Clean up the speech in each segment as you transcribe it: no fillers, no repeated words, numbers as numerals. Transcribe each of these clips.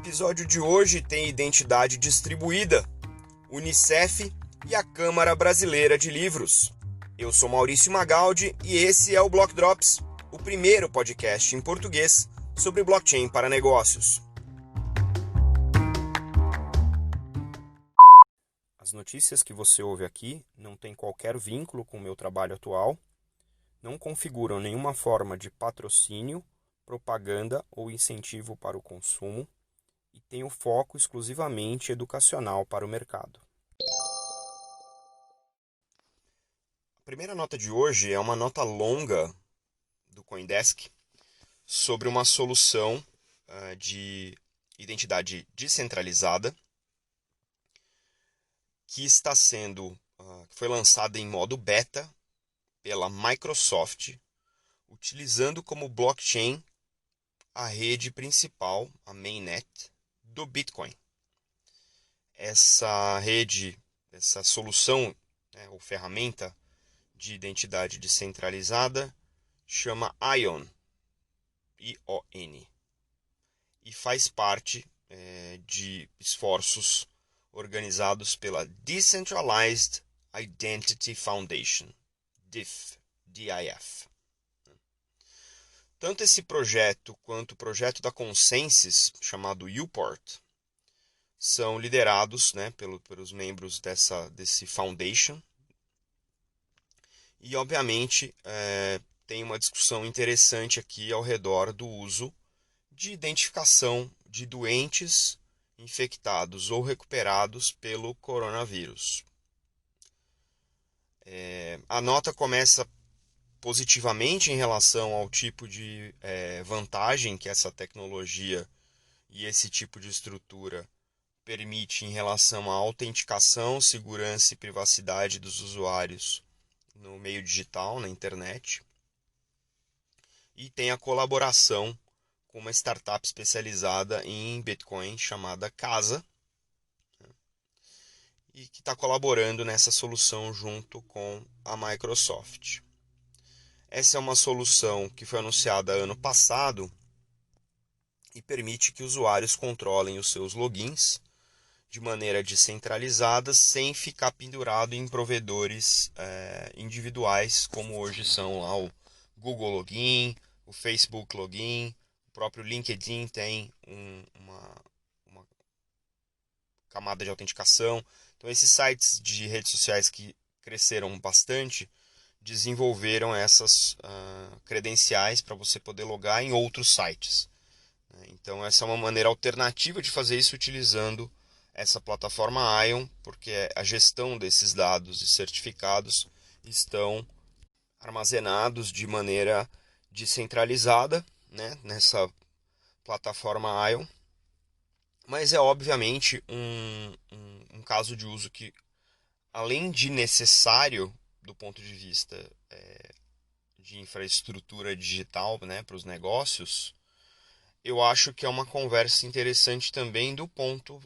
episódio de hoje tem identidade distribuída, Unicef e a Câmara Brasileira de Livros. Eu sou Maurício Magaldi e esse é o Block Drops, o primeiro podcast em português sobre blockchain para negócios. As notícias que você ouve aqui não têm qualquer vínculo com o meu trabalho atual, não configuram nenhuma forma de patrocínio, propaganda ou incentivo para o consumo e têm o foco exclusivamente educacional para o mercado. A primeira nota de hoje é uma nota longa do CoinDesk sobre uma solução de identidade descentralizada que que foi lançada em modo beta pela Microsoft, utilizando como blockchain a rede principal, a mainnet, do Bitcoin. Essa rede, essa solução, ou ferramenta de identidade descentralizada, chama ION, I-O-N, e faz parte de esforços organizados pela Decentralized Identity Foundation, DIF, D-I-F. Tanto esse projeto quanto o projeto da Consensys, chamado Uport, são liderados pelos membros desse foundation. E, obviamente, tem uma discussão interessante aqui ao redor do uso de identificação de doentes infectados ou recuperados pelo coronavírus. A nota começa positivamente em relação ao tipo de vantagem que essa tecnologia e esse tipo de estrutura permite em relação à autenticação, segurança e privacidade dos usuários no meio digital, na internet. E tem a colaboração com uma startup especializada em Bitcoin chamada Casa, e que está colaborando nessa solução junto com a Microsoft. Essa é uma solução que foi anunciada ano passado e permite que usuários controlem os seus logins de maneira descentralizada, sem ficar pendurado em provedores individuais, como hoje são lá o Google Login, o Facebook Login, o próprio LinkedIn tem uma camada de autenticação. Então, esses sites de redes sociais que cresceram bastante desenvolveram essas credenciais para você poder logar em outros sites. Então, essa é uma maneira alternativa de fazer isso utilizando essa plataforma ION, porque a gestão desses dados e certificados estão armazenados de maneira descentralizada, nessa plataforma ION. Mas é obviamente um caso de uso que, além de necessário do ponto de vista de infraestrutura digital, para os negócios, eu acho que é uma conversa interessante também do ponto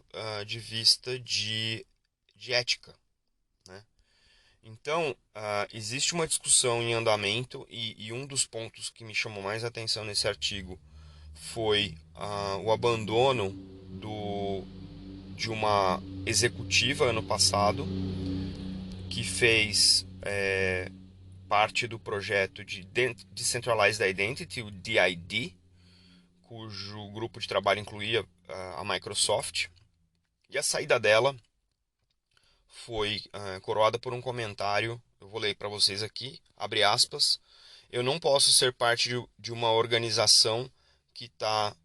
de vista de ética. Então, existe uma discussão em andamento e um dos pontos que me chamou mais atenção nesse artigo foi o abandono de uma executiva ano passado que fez parte do projeto de Decentralized Identity, o DID, cujo grupo de trabalho incluía a Microsoft, e a saída dela foi coroada por um comentário, eu vou ler para vocês aqui, abre aspas: eu não posso ser parte de uma organização que está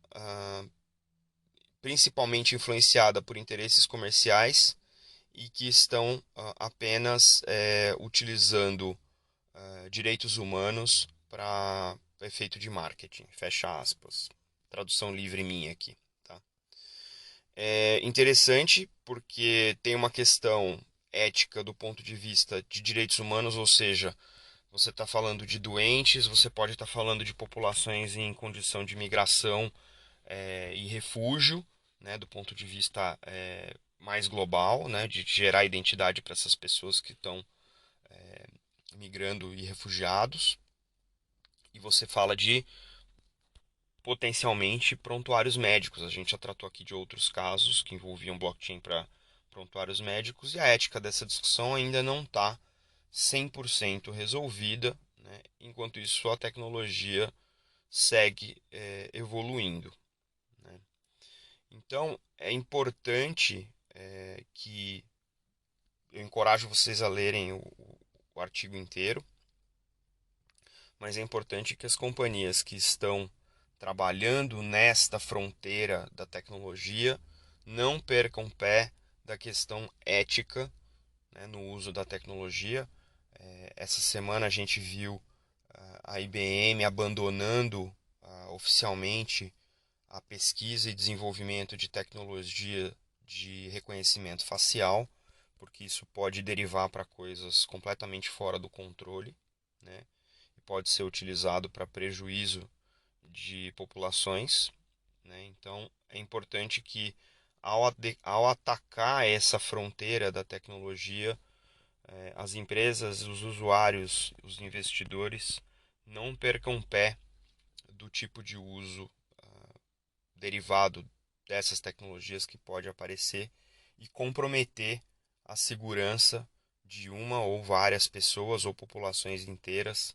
principalmente influenciada por interesses comerciais e que estão apenas utilizando direitos humanos para efeito de marketing, fecha aspas. Tradução livre minha aqui. Tá? É interessante porque tem uma questão ética do ponto de vista de direitos humanos, ou seja, você está falando de doentes, você pode estar falando de populações em condição de migração e refúgio, do ponto de vista mais global, de gerar identidade para essas pessoas que estão migrando e refugiados. E você fala de potencialmente prontuários médicos. A gente já tratou aqui de outros casos que envolviam blockchain para prontuários médicos, e a ética dessa discussão ainda não está 100% resolvida, né? Enquanto isso, a tecnologia segue evoluindo, né? Então, é importante que eu encorajo vocês a lerem o artigo inteiro, mas é importante que as companhias que estão trabalhando nesta fronteira da tecnologia não percam pé da questão ética, né, no uso da tecnologia. Essa semana a gente viu a IBM abandonando oficialmente a pesquisa e desenvolvimento de tecnologia de reconhecimento facial, porque isso pode derivar para coisas completamente fora do controle, né? E pode ser utilizado para prejuízo de populações, né? Então é importante que ao atacar essa fronteira da tecnologia, as empresas, os usuários, os investidores não percam pé do tipo de uso derivado dessas tecnologias que pode aparecer e comprometer a segurança de uma ou várias pessoas ou populações inteiras,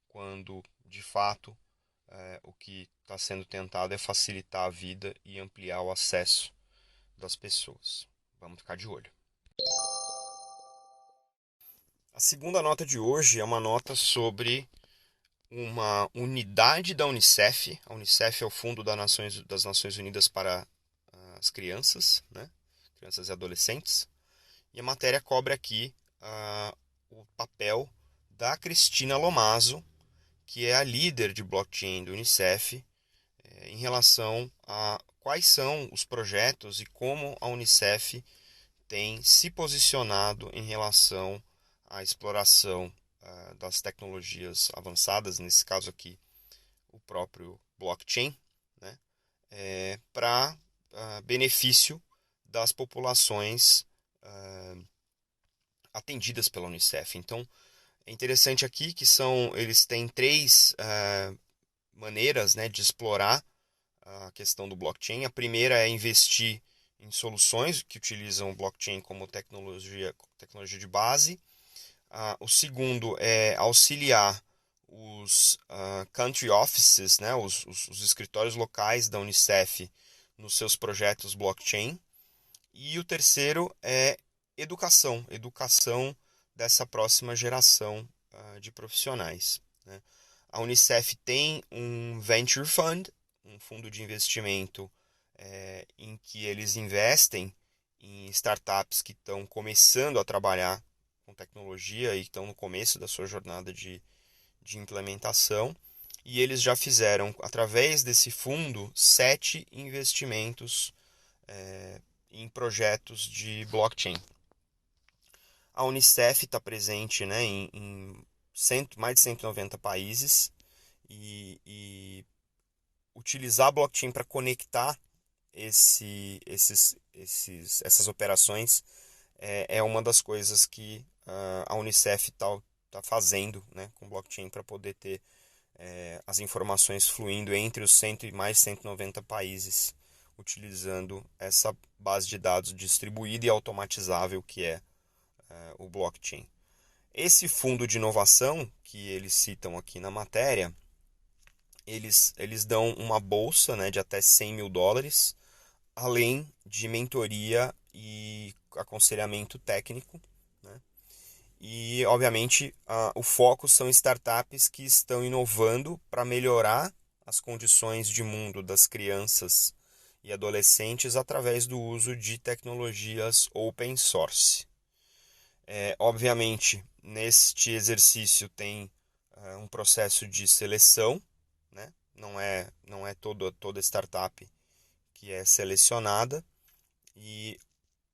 quando de fato o que está sendo tentado é facilitar a vida e ampliar o acesso das pessoas. Vamos ficar de olho. A segunda nota de hoje é uma nota sobre uma unidade da Unicef. A Unicef é o Fundo das Nações Unidas para as Crianças, né? Crianças e adolescentes. E a matéria cobre aqui o papel da Cristina Lomaso, que é a líder de blockchain do Unicef, em relação a quais são os projetos e como a Unicef tem se posicionado em relação à exploração das tecnologias avançadas, nesse caso aqui o próprio blockchain, né, para benefício das populações atendidas pela Unicef. Então, é interessante aqui que eles têm três maneiras, né, de explorar a questão do blockchain. A primeira é investir em soluções que utilizam o blockchain como tecnologia de base. O segundo é auxiliar os country offices, né, os escritórios locais da Unicef nos seus projetos blockchain. E o terceiro é educação dessa próxima geração de profissionais, né? A Unicef tem um Venture Fund, um fundo de investimento em que eles investem em startups que estão começando a trabalhar com tecnologia e estão no começo da sua jornada de implementação. E eles já fizeram, através desse fundo, 7 investimentos em projetos de blockchain. A Unicef está presente, né, em mais de 190 países e utilizar a blockchain para conectar essas operações é uma das coisas que a Unicef está fazendo, né, com blockchain para poder ter as informações fluindo entre os mais de 190 países, utilizando essa base de dados distribuída e automatizável que é o blockchain. Esse fundo de inovação que eles citam aqui na matéria, eles dão uma bolsa, né, de até US$ 100.000, além de mentoria e aconselhamento técnico, né? E, obviamente, o foco são startups que estão inovando para melhorar as condições de mundo das crianças e adolescentes através do uso de tecnologias open source. Obviamente, neste exercício tem um processo de seleção, né? Não é toda startup que é selecionada, e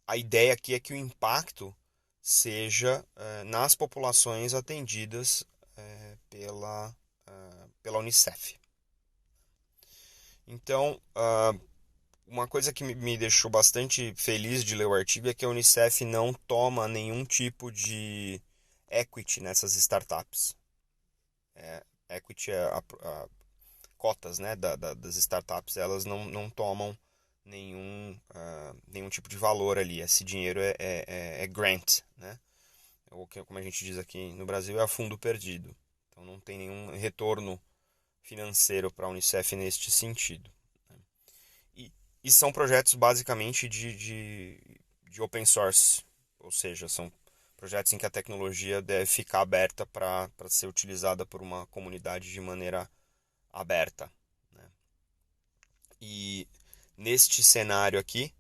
a ideia aqui é que o impacto seja nas populações atendidas pela Unicef. Então, uma coisa que me deixou bastante feliz de ler o artigo é que a Unicef não toma nenhum tipo de equity nessas startups. Equity é cotas, né, das startups, elas não tomam nenhum tipo de valor ali. Esse dinheiro é grant, né? Ou que, como a gente diz aqui no Brasil, é fundo perdido. Então não tem nenhum retorno financeiro para a Unicef neste sentido. E são projetos basicamente de open source, ou seja, são projetos em que a tecnologia deve ficar aberta para ser utilizada por uma comunidade de maneira aberta, né? E neste cenário aqui,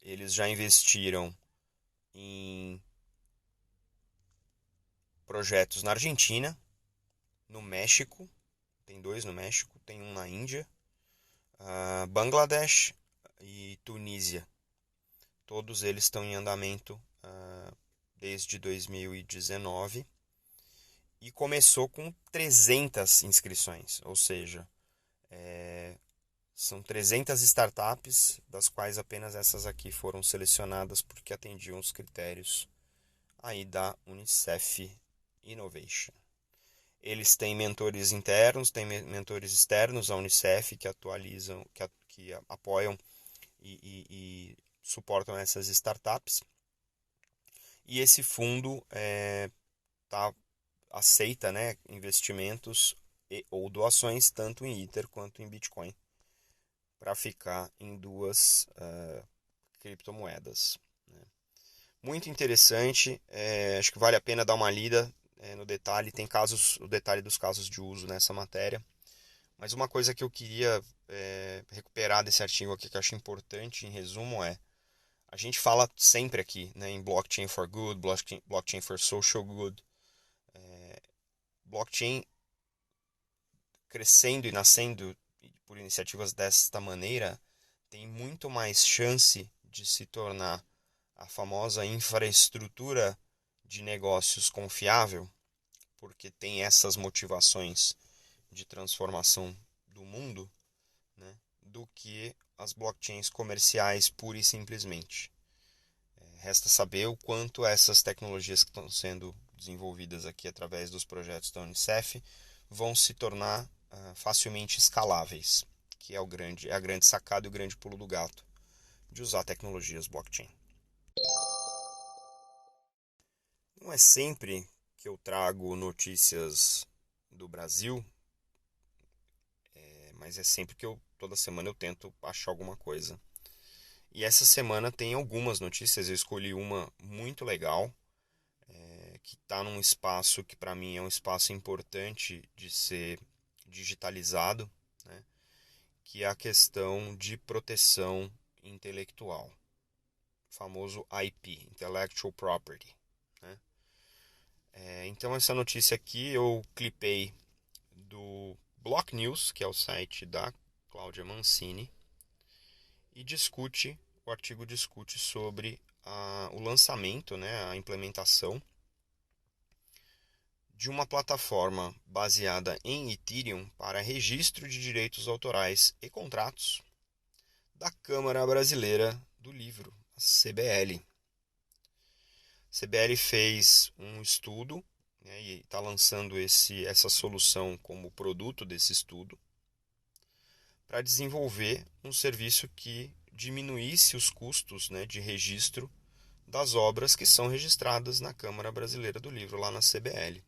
eles já investiram em projetos na Argentina, no México, tem 2 no México, tem um na Índia, Bangladesh e Tunísia. Todos eles estão em andamento desde 2019 e começou com 300 inscrições, ou seja, são 300 startups, das quais apenas essas aqui foram selecionadas porque atendiam os critérios aí da Unicef Innovation. Eles têm mentores internos, têm mentores externos à Unicef que atualizam, que apoiam e suportam essas startups. E esse fundo aceita, né, investimentos ou doações tanto em Ether quanto em Bitcoin para ficar em 2 criptomoedas, né? Muito interessante, acho que vale a pena dar uma lida no detalhe. Tem o detalhe dos casos de uso nessa matéria. Mas uma coisa que eu queria recuperar desse artigo aqui, que eu acho importante, em resumo, a gente fala sempre aqui, né, em Blockchain for Good, Blockchain for Social Good. Blockchain crescendo e nascendo por iniciativas desta maneira tem muito mais chance de se tornar a famosa infraestrutura de negócios confiável, porque tem essas motivações de transformação do mundo, né, do que as blockchains comerciais pura e simplesmente. Resta saber o quanto essas tecnologias que estão sendo desenvolvidas aqui através dos projetos da Unicef vão se tornar facilmente escaláveis, que é a grande sacada e o grande pulo do gato de usar tecnologias blockchain. Não é sempre que eu trago notícias do Brasil, mas é sempre que toda semana eu tento achar alguma coisa. E essa semana tem algumas notícias, eu escolhi uma muito legal, que está num espaço que para mim é um espaço importante de ser digitalizado, né, que é a questão de proteção intelectual, o famoso IP, Intellectual Property, né? Então essa notícia aqui eu clipei do Block News, que é o site da Cláudia Mancini, e o artigo discute sobre o lançamento, né, a implementação de uma plataforma baseada em Ethereum para registro de direitos autorais e contratos da Câmara Brasileira do Livro, a CBL. A CBL fez um estudo, né, e está lançando essa solução como produto desse estudo para desenvolver um serviço que diminuísse os custos, né, de registro das obras que são registradas na Câmara Brasileira do Livro, lá na CBL.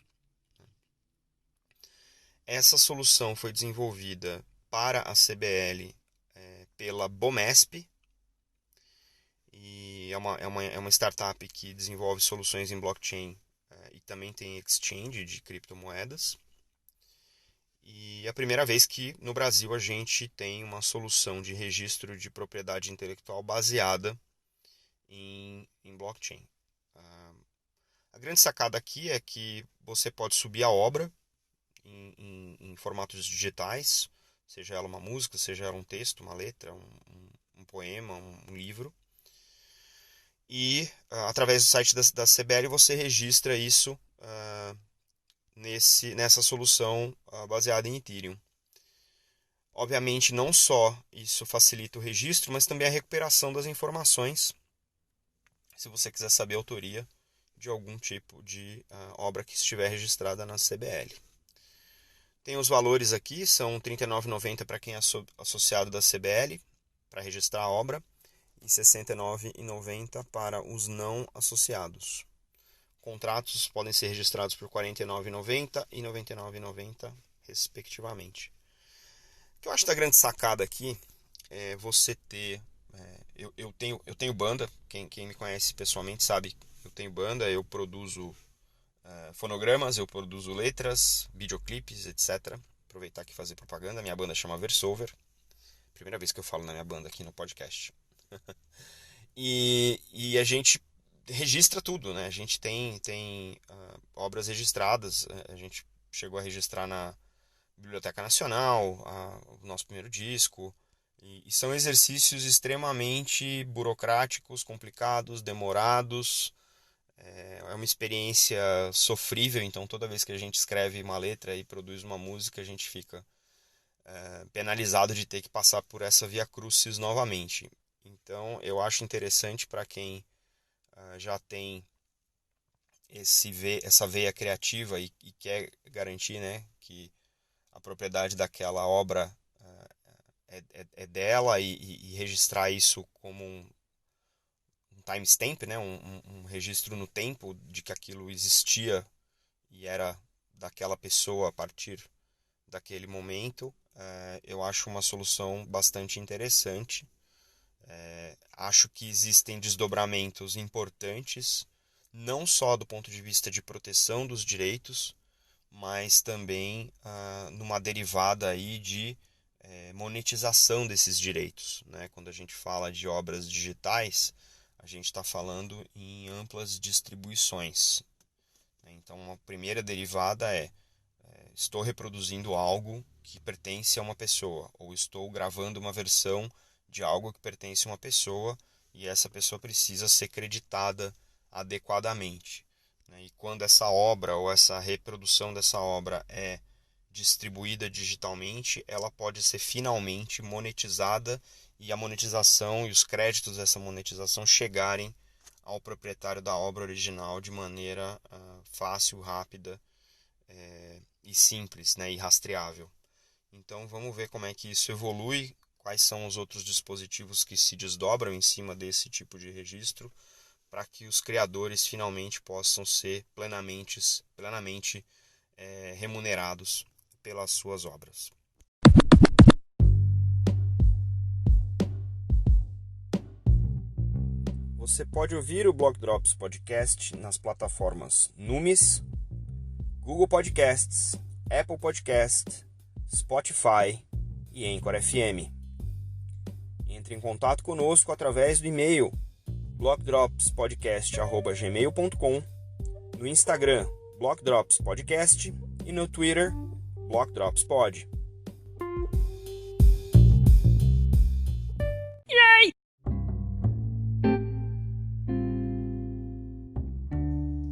Essa solução foi desenvolvida para a CBL pela Bomesp, e é uma startup que desenvolve soluções em blockchain e também tem exchange de criptomoedas. E é a primeira vez que no Brasil a gente tem uma solução de registro de propriedade intelectual baseada em blockchain. A grande sacada aqui é que você pode subir a obra em formatos digitais, seja ela uma música, seja ela um texto, uma letra, um poema, um livro. E através do site da CBL você registra isso nessa solução baseada em Ethereum. Obviamente não só isso facilita o registro, mas também a recuperação das informações, se você quiser saber a autoria de algum tipo de obra que estiver registrada na CBL. Tem os valores aqui, são R$ 39,90 para quem é associado da CBL, para registrar a obra, e R$ 69,90 para os não associados. Contratos podem ser registrados por R$ 49,90 e R$ 99,90, respectivamente. O que eu acho da grande sacada aqui é você ter... eu tenho banda, quem me conhece pessoalmente sabe que eu tenho banda, eu produzo fonogramas, eu produzo letras, videoclipes, etc. Aproveitar aqui e fazer propaganda. Minha banda chama Versover. Primeira vez que eu falo na minha banda aqui no podcast. E a gente registra tudo, né? A gente tem obras registradas. A gente chegou a registrar na Biblioteca Nacional o nosso primeiro disco. E são exercícios extremamente burocráticos, complicados, demorados. É uma experiência sofrível, então toda vez que a gente escreve uma letra e produz uma música, a gente fica penalizado de ter que passar por essa via crucis novamente. Então eu acho interessante para quem já tem essa veia criativa e quer garantir, né, que a propriedade daquela obra é dela e registrar isso como um timestamp, né, um registro no tempo de que aquilo existia e era daquela pessoa a partir daquele momento. Eu acho uma solução bastante interessante. Acho que existem desdobramentos importantes, não só do ponto de vista de proteção dos direitos, mas também numa derivada aí de monetização desses direitos, né? Quando a gente fala de obras digitais, a gente está falando em amplas distribuições. Então, a primeira derivada estou reproduzindo algo que pertence a uma pessoa, ou estou gravando uma versão de algo que pertence a uma pessoa e essa pessoa precisa ser creditada adequadamente. E quando essa obra ou essa reprodução dessa obra é distribuída digitalmente, ela pode ser finalmente monetizada e a monetização e os créditos dessa monetização chegarem ao proprietário da obra original de maneira fácil, rápida e simples, né, e rastreável. Então vamos ver como é que isso evolui, quais são os outros dispositivos que se desdobram em cima desse tipo de registro, para que os criadores finalmente possam ser plenamente remunerados pelas suas obras. Você pode ouvir o Block Drops Podcast nas plataformas Numis, Google Podcasts, Apple Podcast, Spotify e Anchor FM. Entre em contato conosco através do e-mail blockdropspodcast@gmail.com, no Instagram blockdropspodcast e no Twitter blockdropspod.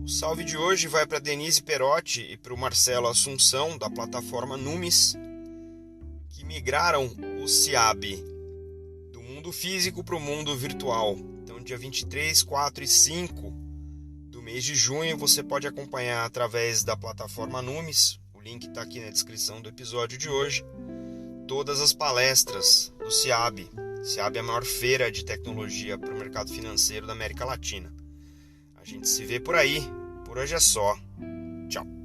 O salve de hoje vai para Denise Perotti e para o Marcelo Assunção, da plataforma Numis, que migraram o SIAB do mundo físico para o mundo virtual. Então, dia 23, 4 e 5 do mês de junho, você pode acompanhar através da plataforma Numis, o link está aqui na descrição do episódio de hoje, todas as palestras do SIAB. SIAB é a maior feira de tecnologia para o mercado financeiro da América Latina. A gente se vê por aí. Por hoje é só. Tchau.